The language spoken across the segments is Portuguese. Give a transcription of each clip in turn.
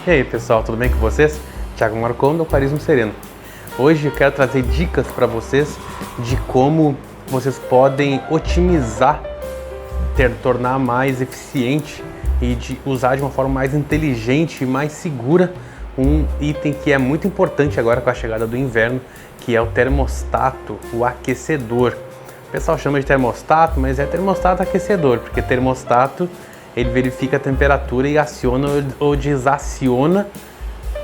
E aí pessoal, tudo bem com vocês? Thiago Marcon do Aquarismo Sereno. Hoje eu quero trazer dicas para vocês de como vocês podem otimizar, tornar mais eficiente e de usar de uma forma mais inteligente e mais segura um item que é muito importante agora com a chegada do inverno, que é o termostato, o aquecedor. O pessoal chama de termostato, mas é termostato aquecedor, porque termostato ele verifica a temperatura e aciona ou desaciona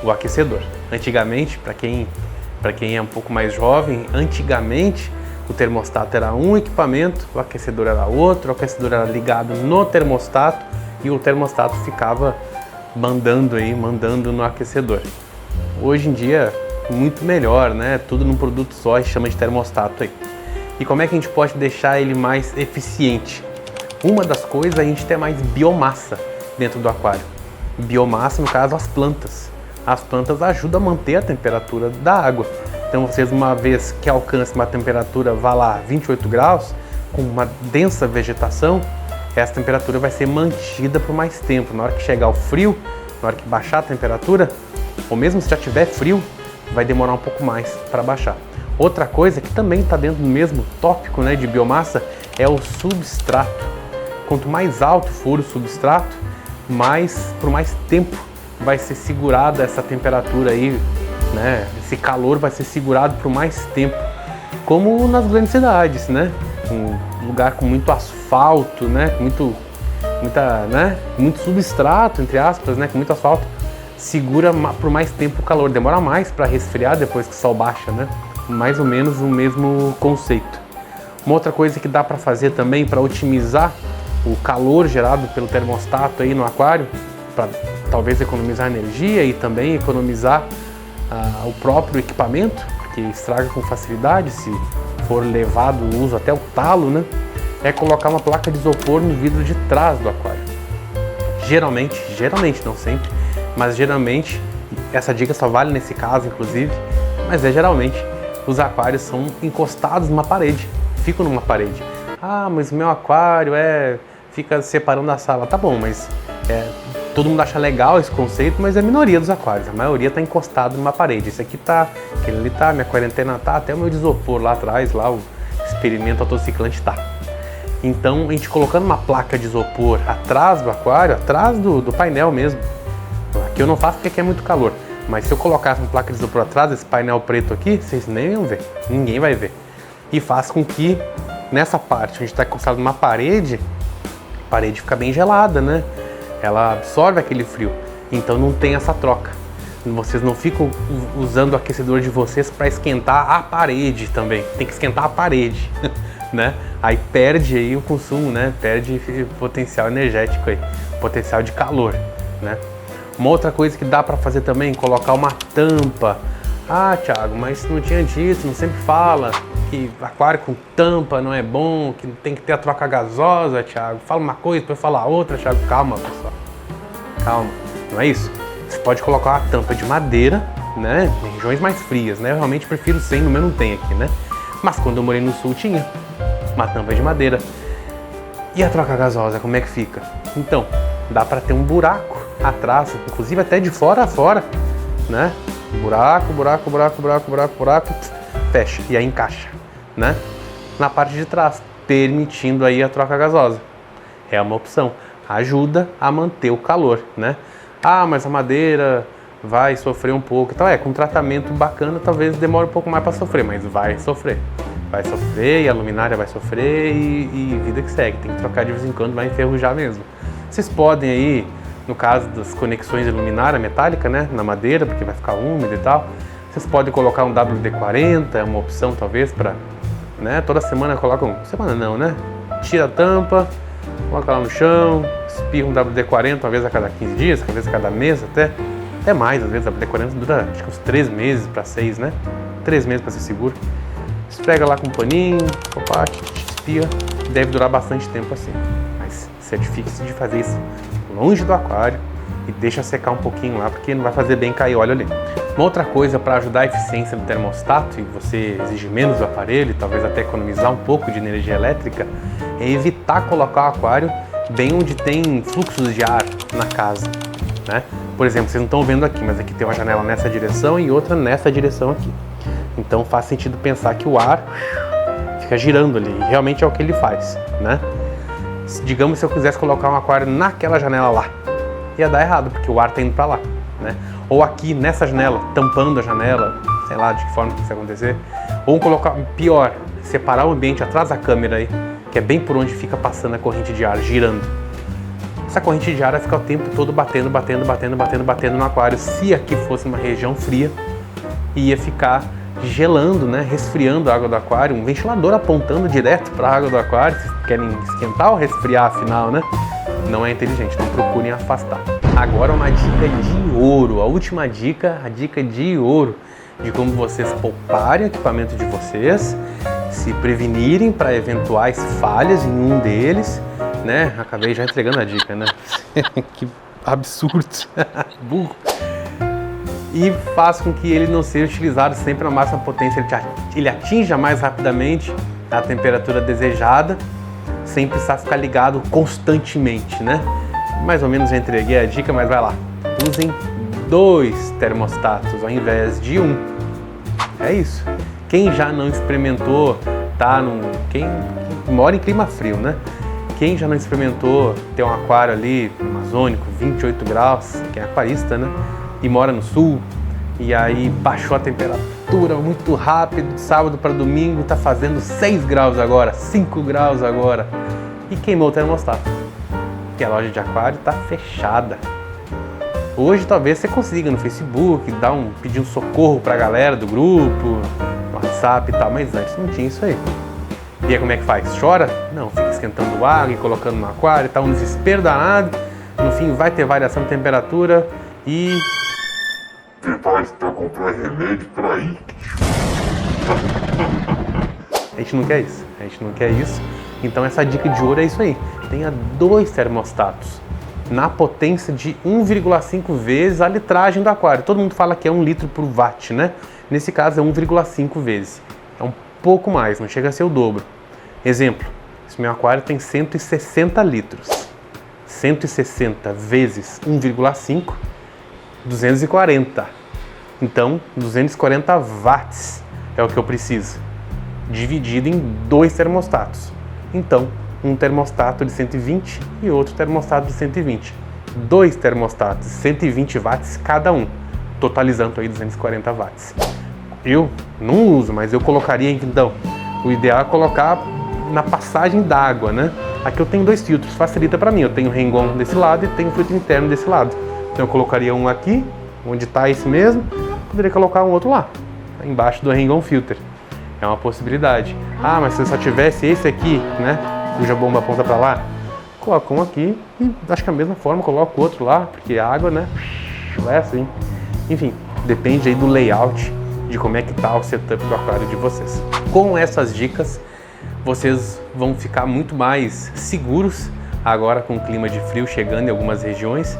o aquecedor. Antigamente, para quem é um pouco mais jovem, antigamente o termostato era um equipamento, o aquecedor era outro, o aquecedor era ligado no termostato e o termostato ficava mandando no aquecedor. Hoje em dia, muito melhor, né? Tudo num produto só e chama de termostato aí. E como é que a gente pode deixar ele mais eficiente? Uma das coisas é a gente ter mais biomassa dentro do aquário. Biomassa, no caso, as plantas. As plantas ajudam a manter a temperatura da água. Então vocês, uma vez que alcance uma temperatura, vá lá, 28 graus, com uma densa vegetação, essa temperatura vai ser mantida por mais tempo. Na hora que chegar o frio, na hora que baixar a temperatura, ou mesmo se já tiver frio, vai demorar um pouco mais para baixar. Outra coisa que também está dentro do mesmo tópico, né, de biomassa é o substrato. Quanto mais alto for o substrato, por mais tempo vai ser segurada essa temperatura aí, né? Esse calor vai ser segurado por mais tempo, como nas grandes cidades, né? Um lugar com muito asfalto, né? Muito substrato, entre aspas, né? Com muito asfalto, segura por mais tempo o calor, demora mais para resfriar depois que o sol baixa, né? Mais ou menos o mesmo conceito. Uma outra coisa que dá para fazer também para otimizar o calor gerado pelo termostato aí no aquário, para talvez economizar energia e também economizar o próprio equipamento, porque estraga com facilidade se for levado o uso até o talo, né? É colocar uma placa de isopor no vidro de trás do aquário. Geralmente, não sempre, mas geralmente, essa dica só vale nesse caso inclusive, mas geralmente os aquários são encostados numa parede, ficam numa parede. Ah, mas o meu aquário fica separando da sala. Tá bom, mas todo mundo acha legal esse conceito, mas é a minoria dos aquários. A maioria está encostado numa parede. Esse aqui tá, aquele ali tá, minha quarentena tá, até o meu isopor lá atrás, lá o experimento autociclante tá. Então, a gente colocando uma placa de isopor atrás do aquário, atrás do painel mesmo. Aqui eu não faço porque aqui é muito calor. Mas se eu colocasse uma placa de isopor atrás desse painel preto aqui, vocês nem iam ver. Ninguém vai ver. E faz com que nessa parte, a gente está encostado numa parede, a parede fica bem gelada, né? Ela absorve aquele frio, então não tem essa troca. Vocês não ficam usando o aquecedor de vocês para esquentar a parede também, tem que esquentar a parede, né? Aí perde aí o consumo, né? Perde potencial energético aí, potencial de calor, né? Uma outra coisa que dá para fazer também, colocar uma tampa. Ah, Thiago, mas não tinha dito, não sempre fala que aquário com tampa não é bom, que tem que ter a troca gasosa, Thiago. Fala uma coisa, depois fala outra, Thiago. Calma, pessoal. Calma, não é isso? Você pode colocar uma tampa de madeira, né? Em regiões mais frias, né? Eu realmente prefiro sem, no meu não tem aqui, né? Mas quando eu morei no sul tinha uma tampa de madeira. E a troca gasosa, como é que fica? Então, dá para ter um buraco atrás, inclusive até de fora a fora, né? Buraco, fecha e aí encaixa, né? Na parte de trás, permitindo aí a troca gasosa. É uma opção, ajuda a manter o calor, né? Ah, mas a madeira vai sofrer um pouco, então com tratamento bacana talvez demore um pouco mais para sofrer, mas vai sofrer e a luminária vai sofrer e vida que segue, tem que trocar de vez em quando, vai enferrujar mesmo. Vocês podem aí, no caso das conexões de luminária metálica, né, na madeira, porque vai ficar úmido e tal, vocês podem colocar um WD-40, é uma opção talvez para, né, toda semana colocam, semana não, né, tira a tampa, coloca lá no chão, espirra um WD-40 uma vez a cada 15 dias, uma vez a cada mês até mais, às vezes o WD-40 dura acho que uns 3 meses para 6, né, 3 meses para ser seguro, esfrega lá com um paninho, espirra, deve durar bastante tempo assim, mas certifique-se de fazer isso longe do aquário e deixa secar um pouquinho lá, porque não vai fazer bem cair óleo ali. Uma outra coisa para ajudar a eficiência do termostato e você exigir menos do aparelho, talvez até economizar um pouco de energia elétrica, é evitar colocar o aquário bem onde tem fluxos de ar na casa, né? Por exemplo, vocês não estão vendo aqui, mas aqui tem uma janela nessa direção e outra nessa direção aqui. Então faz sentido pensar que o ar fica girando ali, e realmente é o que ele faz, né? Digamos se eu quisesse colocar um aquário naquela janela lá, ia dar errado, porque o ar está indo para lá, né? Ou aqui nessa janela, tampando a janela, sei lá de que forma que isso vai acontecer. Ou colocar, pior, separar o ambiente atrás da câmera aí, que é bem por onde fica passando a corrente de ar, girando. Essa corrente de ar vai ficar o tempo todo batendo no aquário. Se aqui fosse uma região fria, ia ficar gelando, né? Resfriando a água do aquário, um ventilador apontando direto para a água do aquário. Vocês querem esquentar ou resfriar afinal, né? Não é inteligente, não procurem afastar. Agora uma dica de ouro, a última dica, a dica de ouro de como vocês pouparem o equipamento de vocês, se prevenirem para eventuais falhas em um deles, né? Acabei já entregando a dica, né? Que absurdo, burro. E faz com que ele não seja utilizado sempre na máxima potência, ele atinja mais rapidamente a temperatura desejada, sem precisar ficar ligado constantemente, né? Mais ou menos já entreguei a dica, mas vai lá. Usem 2 termostatos ao invés de 1. É isso. Quem já não experimentou, quem mora em clima frio, né? Quem já não experimentou ter um aquário ali amazônico, 28 graus, quem é aquarista, né? E mora no sul, e aí baixou a temperatura muito rápido, de sábado para domingo, tá fazendo 6 graus agora, 5 graus agora, e queimou o termostato, porque a loja de aquário tá fechada. Hoje talvez você consiga no Facebook pedir um socorro pra galera do grupo, no WhatsApp e tal, mas antes não tinha isso aí. E aí como é que faz? Chora? Não, fica esquentando água e colocando no aquário, tá um desespero danado, no fim vai ter variação de temperatura e... Prepare-se para comprar remédio para ir. A gente não quer isso, a gente não quer isso. Então essa dica de ouro é isso aí. Tenha 2 termostatos na potência de 1,5 vezes a litragem do aquário. Todo mundo fala que é 1 litro por watt, né? Nesse caso é 1,5 vezes. É um pouco mais, não chega a ser o dobro. Exemplo, esse meu aquário tem 160 litros. 160 vezes 1,5, 240. Então, 240 watts é o que eu preciso, dividido em 2 termostatos. Então, um termostato de 120 e outro termostato de 120. 2 termostatos, 120 watts cada um, totalizando aí 240 watts. Eu não uso, mas eu colocaria então, o ideal é colocar na passagem d'água, né? Aqui eu tenho 2 filtros, facilita para mim. Eu tenho o Rengon desse lado e tenho o filtro interno desse lado. Então eu colocaria um aqui, onde está esse mesmo, poderia colocar um outro lá, embaixo do Rengon Filter. É uma possibilidade. Ah, mas se eu só tivesse esse aqui, né, cuja bomba aponta para lá, coloca um aqui e acho que da mesma forma coloco o outro lá, porque a água, né, vai assim. Enfim, depende aí do layout, de como é que tá o setup do aquário de vocês. Com essas dicas, vocês vão ficar muito mais seguros agora com o clima de frio chegando em algumas regiões.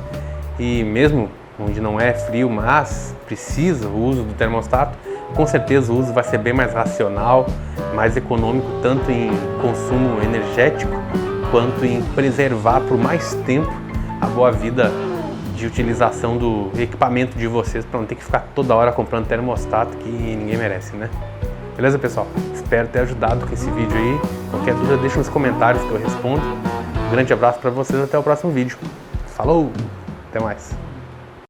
E mesmo onde não é frio, mas precisa o uso do termostato, com certeza o uso vai ser bem mais racional, mais econômico, tanto em consumo energético, quanto em preservar por mais tempo a boa vida de utilização do equipamento de vocês, para não ter que ficar toda hora comprando termostato que ninguém merece, né? Beleza, pessoal? Espero ter ajudado com esse vídeo aí. Qualquer dúvida, deixa nos comentários que eu respondo. Um grande abraço para vocês, até o próximo vídeo. Falou! Até mais!